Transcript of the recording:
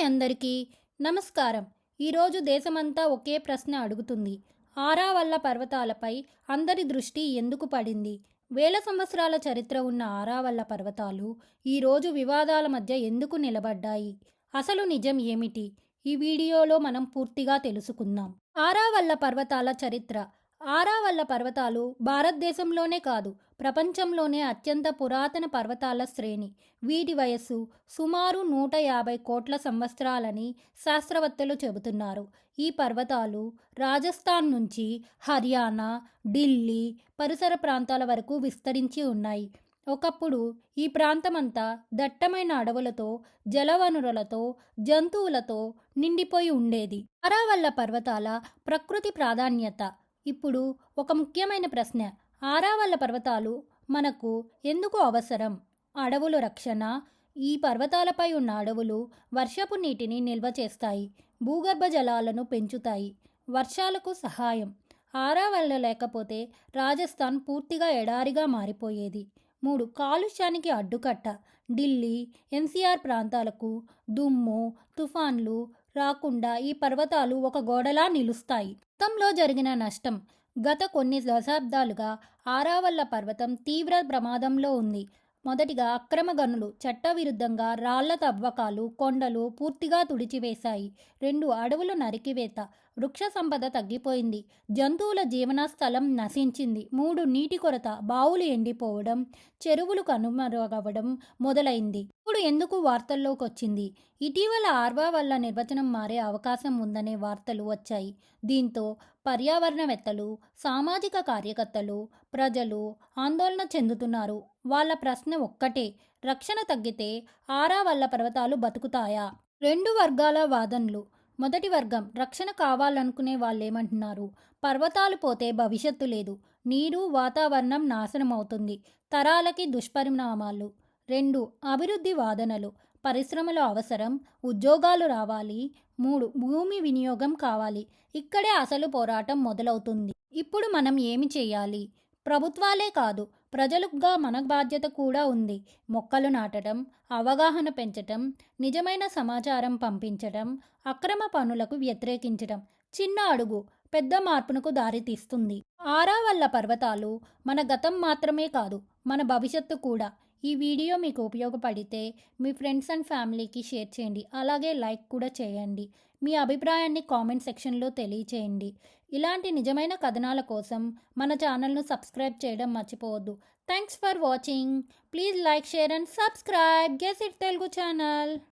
Hi అందరికీ నమస్కారం. ఈరోజు దేశమంతా ఒకే ప్రశ్న అడుగుతుంది. ఆరావల్ల పర్వతాలపై అందరి దృష్టి ఎందుకు పడింది? వేల సంవత్సరాల చరిత్ర ఉన్న ఆరావల్ల పర్వతాలు ఈరోజు వివాదాల మధ్య ఎందుకు నిలబడ్డాయి? అసలు నిజం ఏమిటి? ఈ వీడియోలో మనం పూర్తిగా తెలుసుకుందాం. ఆరావల్ల పర్వతాల చరిత్ర. ఆరావల్ల పర్వతాలు భారతదేశంలోనే కాదు, ప్రపంచంలోనే అత్యంత పురాతన పర్వతాల శ్రేణి. వీటి వయస్సు సుమారు 150 కోట్ల సంవత్సరాలని శాస్త్రవేత్తలు చెబుతున్నారు. ఈ పర్వతాలు రాజస్థాన్ నుంచి హర్యానా, ఢిల్లీ పరిసర ప్రాంతాల వరకు విస్తరించి ఉన్నాయి. ఒకప్పుడు ఈ ప్రాంతమంతా దట్టమైన అడవులతో, జలవనరులతో, జంతువులతో నిండిపోయి ఉండేది. ఆరావల్ల పర్వతాల ప్రకృతి ప్రాధాన్యత. ఇప్పుడు ఒక ముఖ్యమైన ప్రశ్న. ఆరావల్ల పర్వతాలు మనకు ఎందుకు అవసరం? అడవుల రక్షణ. ఈ పర్వతాలపై ఉన్న అడవులు వర్షపు నీటిని నిల్వ చేస్తాయి, భూగర్భ జలాలను పెంచుతాయి, వర్షాలకు సహాయం. ఆరావల్ల లేకపోతే రాజస్థాన్ పూర్తిగా ఎడారిగా మారిపోయేది. 3. కాలుష్యానికి అడ్డుకట్ట. ఢిల్లీ, ఎన్సీఆర్ ప్రాంతాలకు దుమ్ము, తుఫాన్లు రాకుండా ఈ పర్వతాలు ఒక గోడలా నిలుస్తాయి. గతంలో జరిగిన నష్టం. గత కొన్ని దశాబ్దాలుగా ఆరావల్ల పర్వతం తీవ్ర ప్రమాదంలో ఉంది. మొదటిగా అక్రమ గనులు. చట్టవిరుద్ధంగా రాళ్ల తవ్వకాలు కొండలు పూర్తిగా తుడిచివేశాయి. 2. అడవుల నరికివేత. వృక్ష సంపద తగ్గిపోయింది, జంతువుల జీవన స్థలం నశించింది. 3. నీటి కొరత. బావులు ఎండిపోవడం, చెరువులు కనుమరుగవడం మొదలైంది. ఇప్పుడు ఎందుకు వార్తల్లోకి వచ్చింది? ఇటీవల ఆరావల్ల నిర్వచనం మారే అవకాశం ఉందనే వార్తలు వచ్చాయి. దీంతో పర్యావరణవేత్తలు, సామాజిక కార్యకర్తలు, ప్రజలు ఆందోళన చెందుతున్నారు. వాళ్ళ ప్రశ్న ఒక్కటే, రక్షణ తగ్గితే ఆరావల్ల పర్వతాలు బతుకుతాయా? 2 వర్గాల వాదనలు. మొదటి వర్గం, రక్షణ కావాలనుకునే వాళ్ళేమంటున్నారు? పర్వతాలు పోతే భవిష్యత్తు లేదు, నీరు వాతావరణం నాశనం అవుతుంది, తరాలకి దుష్పరిణామాలు. 2. అభివృద్ధి వాదనలు. పరిశ్రమలు అవసరం, ఉద్యోగాలు రావాలి. 3. భూమి వినియోగం కావాలి. ఇక్కడే అసలు పోరాటం మొదలవుతుంది. ఇప్పుడు మనం ఏమి చేయాలి? ప్రభుత్వాలే కాదు, ప్రజలుగా మన బాధ్యత కూడా ఉంది. మొక్కలు నాటడం, అవగాహన పెంచటం, నిజమైన సమాచారం పంపించటం, అక్రమ పనులకు వ్యతిరేకించటం. చిన్న అడుగు పెద్ద మార్పునకు దారితీస్తుంది. ఆరావల్ల పర్వతాలు మన గతం మాత్రమే కాదు, మన భవిష్యత్తు కూడా. ఈ వీడియో మీకు ఉపయోగపడితే మీ ఫ్రెండ్స్ అండ్ ఫ్యామిలీకి షేర్ చేయండి. అలాగే లైక్ కూడా చేయండి. మీ అభిప్రాయాన్ని కామెంట్ సెక్షన్లో తెలియచేయండి. ఇలాంటి నిజమైన కథనాల కోసం మన ఛానల్ను సబ్స్క్రైబ్ చేయడం మర్చిపోవద్దు. Thanks for watching. Please like, share and subscribe guess it Telugu channel.